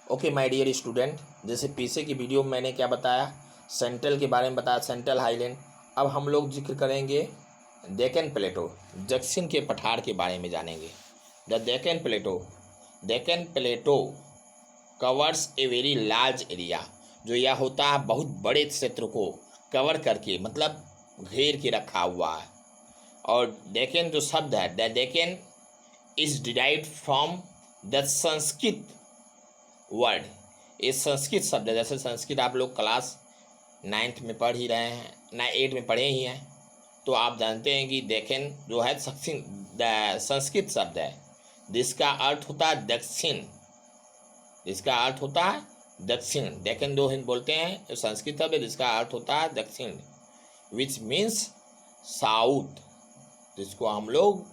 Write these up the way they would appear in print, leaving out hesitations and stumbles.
Okay my dear student, जैसे पीछे की वीडियो में मैंने क्या बताया, सेंट्रल के बारे में बताया, सेंट्रल हाईलैंड। अब हम लोग जिक्र करेंगे डेक्कन प्लेटो, दक्षिण के पठार के बारे में जानेंगे। The Deccan plateau covers a very large area, जो यह होता है बहुत बड़े क्षेत्र को कवर करके, मतलब घेर के रखा हुआ है। और डेक्कन जो शब्द है, the Deccan is derived from the Sanskrit word. ये संस्कृत शब्द है। जैसे संस्कृत आप लोग क्लास 9th में पढ़ ही रहे हैं, ना 8 में पढ़े ही हैं, तो आप जानते हैं कि डेक्कन जो है संस्कृत शब्द है, जिसका अर्थ होता है दक्षिण। जिसका अर्थ होता है दक्षिण। डेक्कन जो हिंद बोलते हैं, तो संस्कृत शब्द है जिसका अर्थ होता है दक्षिण, विच मीन्स साउथ, जिसको हम लोग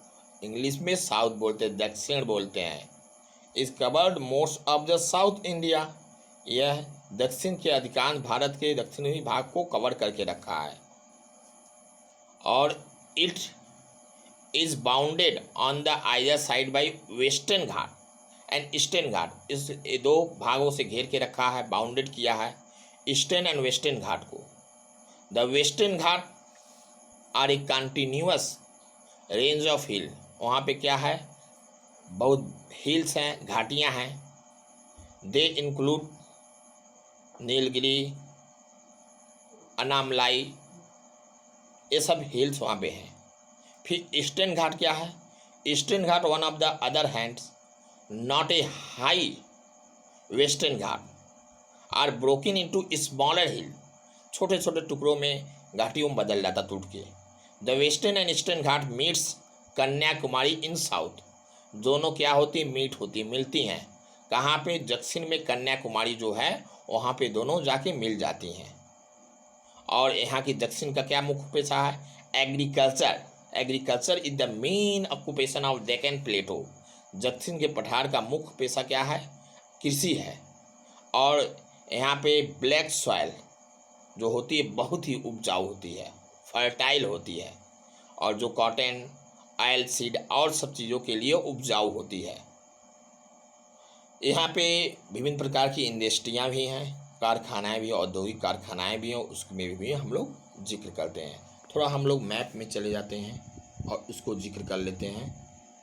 इंग्लिश में साउथ बोलते हैं, दक्षिण बोलते हैं। Is covered most of the south India, यह दक्षिण के अधिकांश भारत के दक्षिणी भाग को कवर करके रखा है। और it is bounded on the either side by Western Ghat and Eastern Ghat. इस दो भागों से घेर के रखा है, बाउंडेड किया है ईस्टर्न एंड वेस्टर्न घाट को। The Western Ghat are a continuous range of hill, वहाँ पे क्या है, बहुत हिल्स हैं, घाटियाँ हैं। दे इंक्लूड नीलगिरी, अनामलाई, ये सब हिल्स वहाँ पे हैं। फिर ईस्टर्न घाट क्या है, Eastern Ghat one of the other hands not a high Western Ghat are broken into smaller hill, छोटे छोटे टुकड़ों में घाटियों में बदल जाता टूट के। The western and Eastern Ghat meets Kanyakumari in south, दोनों क्या होती, मीट होती, मिलती हैं। कहाँ पे, दक्षिण में कन्याकुमारी जो है वहाँ पे दोनों जाके मिल जाती हैं। और यहाँ की दक्षिण का क्या मुख्य पेशा है, agriculture. Agriculture is the main occupation of Deccan plateau. दक्षिण के पठार का मुख्य पेशा क्या है, कृषि है। और यहाँ पे ब्लैक सॉइल जो होती है बहुत ही उपजाऊ होती है, फर्टाइल होती है, और जो कॉटन, ऑयल सीड और सब चीज़ों के लिए उपजाऊ होती है। यहाँ पे विभिन्न प्रकार की इंडस्ट्रियाँ भी हैं, कारखानाएँ भी, औद्योगिक कारखानाएँ भी हैं, उसमें भी हम लोग जिक्र करते हैं। थोड़ा हम लोग मैप में चले जाते हैं और उसको जिक्र कर लेते हैं।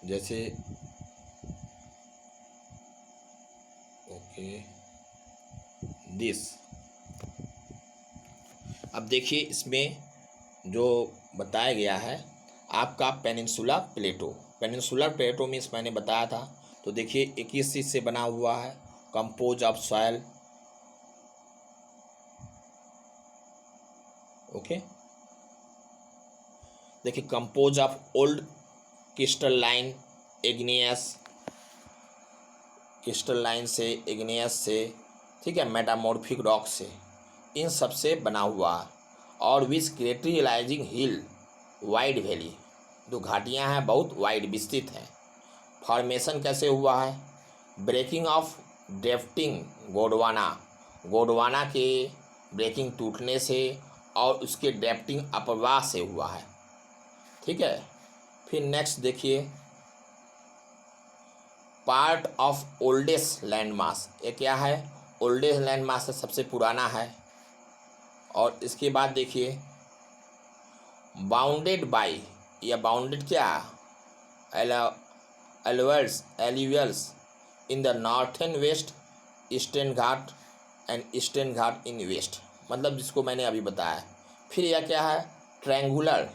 जैसे ओके दिस, अब देखिए इसमें जो बताया गया है आपका पेनिनसुला प्लेटो। पेनिनसुलर प्लेटो मीन्स मैंने बताया था, तो देखिए 21 चीज़ से बना हुआ है। कंपोज ऑफ सॉयल, ओके, देखिए compose of old crystalline igneous, crystalline से, इग्नियस से, ठीक है, मेटामॉर्फिक रॉक से, इन सब से बना हुआ है। और विच क्रेटरियलाइजिंग हिल वाइड वैली, जो घाटियाँ हैं बहुत वाइड विस्तृत हैं। फॉर्मेशन कैसे हुआ है, breaking of drifting Gondwana, Gondwana के ब्रेकिंग टूटने से और उसके ड्रिफ्टिंग अपवाह से हुआ है, ठीक है। फिर नेक्स्ट देखिए, पार्ट ऑफ ओल्डेस्ट लैंडमास, ये क्या है, ओल्डेस्ट लैंडमास है, सबसे पुराना है। और इसके बाद देखिए बाउंडेड बाई, या बाउंडेड क्या, Aravallis in the northern west, Eastern Ghat and Eastern Ghat in west, मतलब जिसको मैंने अभी बताया। फिर यह क्या है, ट्रैंगुलर,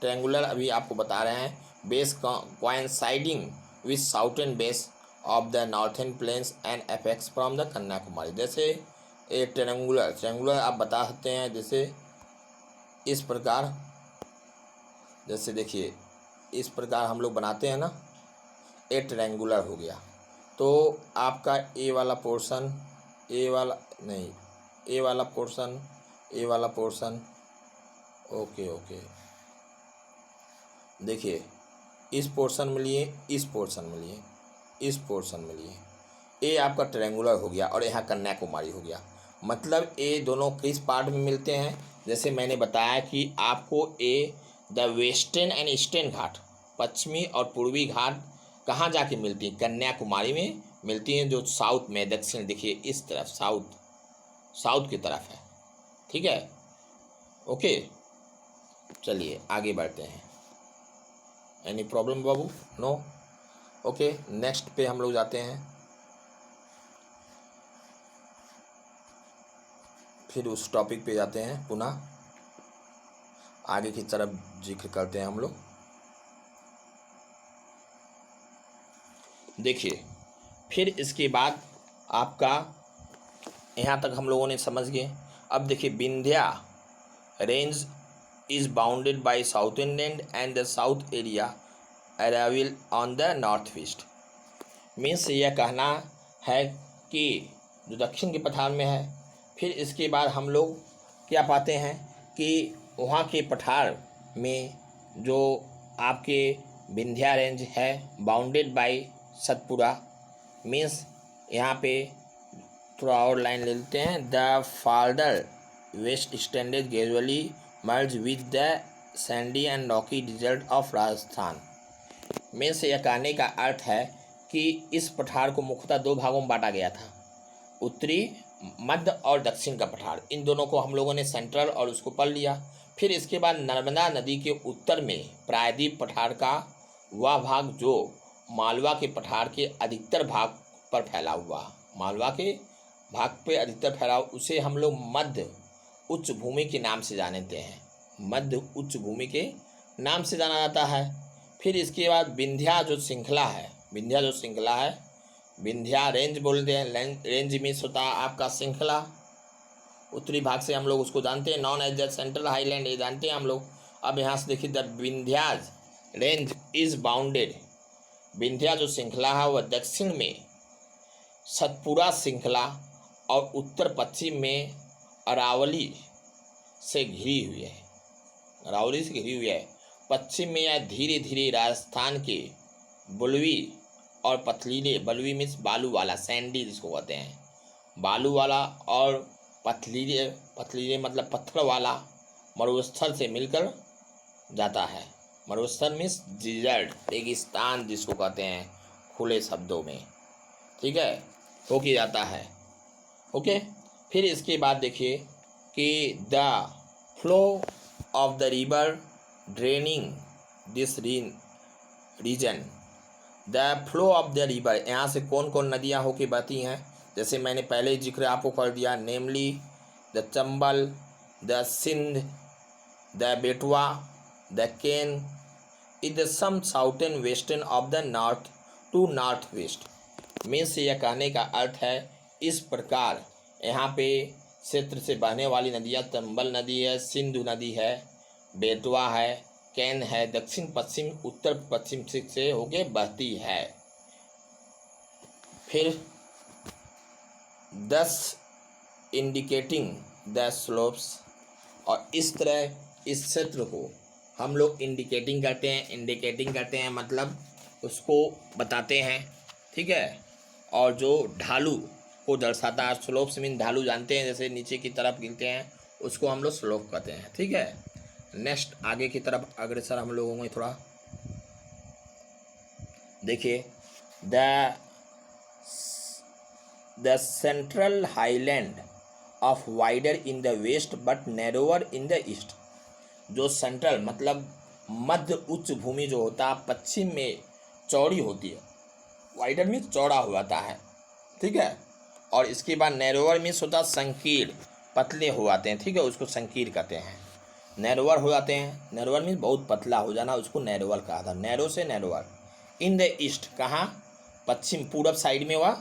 ट्रैंगुलर अभी आपको बता रहे हैं, base coinciding with southern base of the northern plains and apex from the Kanyakumari. जैसे ए ट्रैंगुलर आप बता सकते हैं, जैसे इस प्रकार, जैसे देखिए इस प्रकार हम लोग बनाते हैं ना, ए ट्रैंगुलर हो गया। तो आपका ए वाला पोर्शन, ए वाला नहीं, ए वाला पोर्शन, ए वाला पोर्शन, ओके, देखिए इस पोर्शन में लिए, इस पोर्शन में लिए, इस पोर्शन में लिए, ए आपका ट्रायंगुलर हो गया और यहाँ कन्याकुमारी हो गया। मतलब ए दोनों किस पार्ट में मिलते हैं, जैसे मैंने बताया कि आपको ए द वेस्टर्न एंड ईस्टर्न घाट, पश्चिमी और पूर्वी घाट कहाँ जाके मिलती हैं, कन्याकुमारी में मिलती हैं जो साउथ में, दक्षिण देखिए इस तरफ साउथ की तरफ है, ठीक है। ओके, चलिए आगे बढ़ते हैं। एनी प्रॉब्लम बाबू? नो। ओके, नेक्स्ट पे हम लोग जाते हैं, फिर उस टॉपिक पे जाते हैं, पुनः आगे की तरफ जिक्र करते हैं हम लोग। देखिए, फिर इसके बाद आपका यहाँ तक हम लोगों ने समझ गए। अब देखिए, Vindhya range is bounded by south Indian and the south area arrival on the north east. Means यह कहना है कि जो दक्षिण के पठार में है, फिर इसके बाद हम लोग क्या पाते हैं कि वहाँ के पठार में जो आपके विंध्या रेंज है बाउंडेड बाय सतपुड़ा, मीन्स यहाँ पे थोड़ा और लाइन ले लेते हैं, the farther west extended gradually merge with the sandy and rocky desert of Rajasthan. Means यह कहने का अर्थ है कि इस पठार को मुख्यतः दो भागों में बांटा गया था, उत्तरी, मध्य और दक्षिण का पठार। इन दोनों को हम लोगों ने सेंट्रल और उसको पढ़ लिया। फिर इसके बाद नर्मदा नदी के उत्तर में प्रायद्वीप पठार का वह भाग जो मालवा के पठार के अधिकतर भाग पर फैला हुआ, मालवा के भाग पे अधिकतर फैला, उसे हम लोग मध्य उच्च भूमि के नाम से जानते हैं, मध्य उच्च भूमि के नाम से जाना जाता है। फिर इसके बाद विंध्या जो श्रृंखला है, विंध्या रेंज बोलते हैं। रेंज मीन्स होता है आपका श्रृंखला, उत्तरी भाग से हम लोग उसको जानते हैं, known as the central highland, ये जानते हैं हम लोग। अब यहाँ से देखिए, the Vindhyas range is bounded, Vindhya जो श्रृंखला है वह दक्षिण में सतपुड़ा श्रृंखला और उत्तर पश्चिम में अरावली से घिरी हुई है, अरावली से घिरी हुई है। पश्चिम में यह धीरे धीरे राजस्थान के बलुई और पथरीले, बलुई मीन्स बालू वाला, सैंडी जिसको कहते हैं, बालू वाला और पथरीले मतलब पत्थर वाला मरुस्थल से मिलकर जाता है। मरुस्थल मीन्स डिजर्ट, रेगिस्तान जिसको कहते हैं खुले शब्दों में, ठीक है, होके जाता है। ओके, फिर इसके बाद देखिए कि the flow of the river draining this region, the flow of the river, यहाँ से कौन कौन नदियाँ होके बहती हैं, जैसे मैंने पहले जिक्र आपको कर दिया, namely the Chambal, the Sindh, the Betwa, the Ken, is the sum southern western of the north to north west. Means यह कहने का अर्थ है, इस प्रकार यहाँ पे क्षेत्र से बहने वाली नदियाँ चंबल नदी है, सिंधु नदी है, बेतवा है, कैन है, दक्षिण पश्चिम उत्तर पश्चिम से होके बहती है। फिर 10 इंडिकेटिंग द स्लोप्स, और इस तरह इस क्षेत्र को हम लोग इंडिकेटिंग करते हैं मतलब उसको बताते हैं, ठीक है। और जो ढालू को दर्शाता है, स्लोप्स मीन ढालू जानते हैं, जैसे नीचे की तरफ गिरते हैं उसको हम लोग स्लोप कहते हैं, ठीक है। नेक्स्ट आगे की तरफ अग्रसर हम लोगों में थोड़ा देखिए, the central highland of wider in the west but narrower in the east. जो सेंट्रल मतलब मध्य उच्च भूमि जो होता है पश्चिम में चौड़ी होती है, वाइडर मीन्स चौड़ा हो जाता है, ठीक है। और इसके बाद नैरोवर मीन्स होता है संकीर्ण, पतले हो जाते हैं, ठीक है, उसको संकीर्ण कहते हैं, नैरोवर हो जाते हैं। नैरोवर मीन्स बहुत पतला हो जाना, उसको नैरोवर कहा था, नैरो से नैरोवर। इन द ईस्ट, कहाँ, पश्चिम पूरब साइड में वह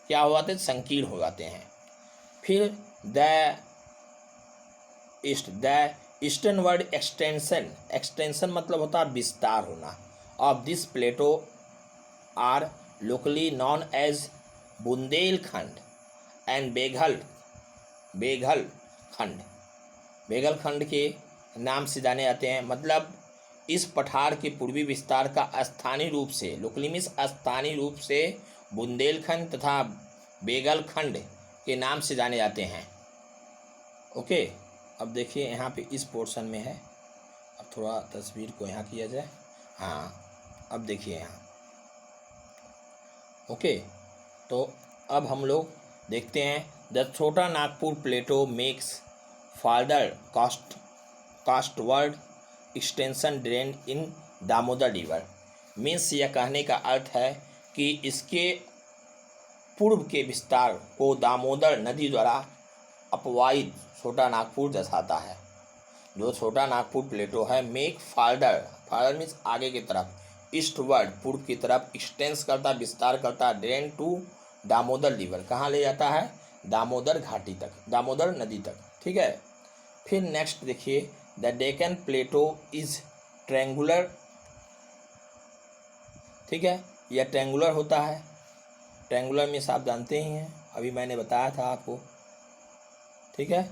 क्या हो जाते हैं, संकीर्ण हो जाते हैं। फिर द ईस्टर्न वर्ड एक्सटेंशन मतलब होता है विस्तार होना, of this plateau are locally known as Bundelkhand and Baghelkhand के नाम से जाने जाते हैं। मतलब इस पठार के पूर्वी विस्तार का स्थानीय रूप से, लोकली मीन्स स्थानीय रूप से, बुंदेलखंड तथा बेघलखंड के नाम से जाने जाते हैं। ओके, अब देखिए यहाँ पे इस पोर्शन में है, अब थोड़ा तस्वीर को यहाँ किया जाए, हाँ, अब देखिए यहाँ, ओके, तो अब हम लोग देखते हैं the Chota Nagpur plateau makes further eastward extension drain in Damodar river. Means यह कहने का अर्थ है कि इसके पूर्व के विस्तार को दामोदर नदी द्वारा अपवाहित छोटा नागपुर दर्शाता है। जो छोटा नागपुर प्लेटो है मेक फार्दर मीन्स आगे की तरफ, ईस्टवर्ड पूर्व की तरफ, एक्सटेंस करता विस्तार करता, ड्रेन टू दामोदर रिवर कहाँ ले जाता है, दामोदर घाटी तक, दामोदर नदी तक। ठीक है। फिर नेक्स्ट देखिए the Deccan plateau is triangular. ठीक है, यह ट्रैंगुलर होता है। ट्रैंगुलर मीन्स आप जानते ही हैं, अभी मैंने बताया था आपको। ठीक है,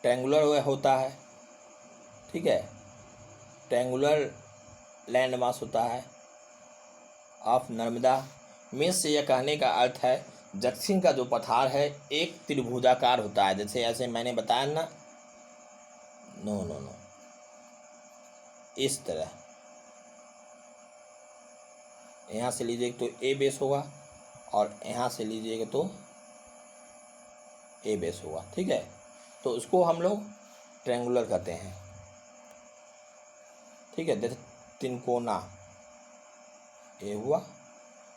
ट्रैंगुलर होता है। ठीक है, ट्रैंगुलर लैंड मास होता है ऑफ नर्मदा। मीन्स यह कहने का अर्थ है दक्षिण का जो पठार है एक त्रिभुजाकार होता है, जैसे ऐसे मैंने बताया ना, नो इस तरह यहाँ से लीजिएगा तो ए बेस होगा और यहाँ से लीजिएगा तो ए बेस होगा। ठीक है, तो उसको हम लोग ट्रैंगुलर कहते हैं। ठीक है, जैसे तिनकोना, ए हुआ,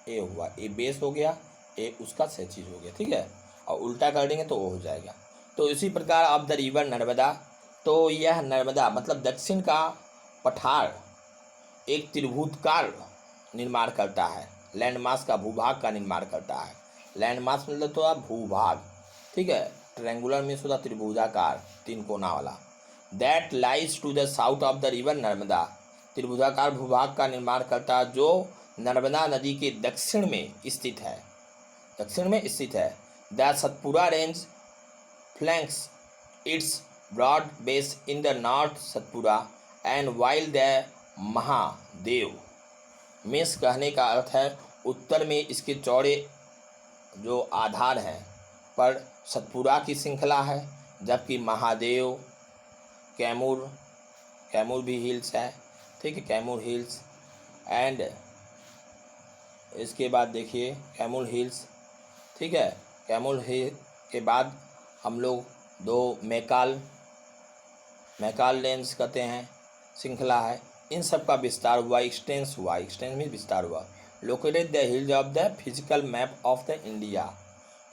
ए बेस हो गया, ए उसका क्षैतिज हो गया। ठीक है, और उल्टा कर देंगे तो वो हो जाएगा। तो इसी प्रकार अब द रिवर नर्मदा, तो यह नर्मदा मतलब दक्षिण का पठार एक त्रिभुजकार निर्माण करता है, लैंडमास का भूभाग का निर्माण करता है। लैंडमास मतलब तो आप भूभाग। ठीक है, ट्रैंगुलर मीन्स होता त्रिभुजाकार, तीन कोना वाला। That lies to the south of the river Narmada, त्रिभुजाकार भूभाग का निर्माण करता है जो नर्मदा नदी के दक्षिण में स्थित है, दक्षिण में स्थित है। The Satpura range flanks its broad base in the north Satpura and while the Mahadev. Means कहने का अर्थ है उत्तर में इसके चौड़े जो आधार हैं पर सतपुरा की श्रृंखला है, जबकि महादेव, कैमूर भी हिल्स है। ठीक है, कैमूर हिल्स एंड इसके बाद देखिए कैमूर हिल्स। ठीक है, कैमूर हिल के बाद हम लोग दो मैकाल रेंज कहते हैं, श्रृंखला है। इन सब का विस्तार हुआ, एक्सटेंस में विस्तार हुआ। Located the hills of the physical map of the India,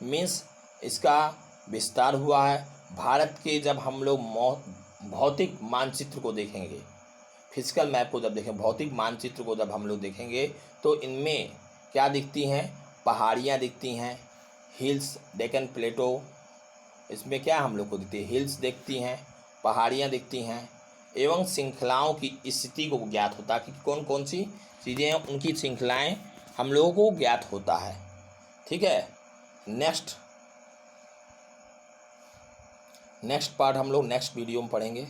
means इसका विस्तार हुआ है भारत के। जब हम लोग भौतिक मानचित्र को देखेंगे, फिजिकल मैप को जब देखें, भौतिक मानचित्र को जब हम लोग देखेंगे तो इनमें क्या दिखती हैं, पहाड़ियाँ दिखती हैं, हिल्स, डेक्कन प्लेटो, इसमें क्या हम लोग को दिखती है, हिल्स दिखती हैं, पहाड़ियाँ दिखती हैं, एवं श्रृंखलाओं की स्थिति को ज्ञात होता है कि कौन कौन सी चीज़ें हैं, उनकी श्रृंखलाएँ हम लोगों को ज्ञात होता है। ठीक है, नेक्स्ट पार्ट हम लोग नेक्स्ट वीडियो में पढ़ेंगे।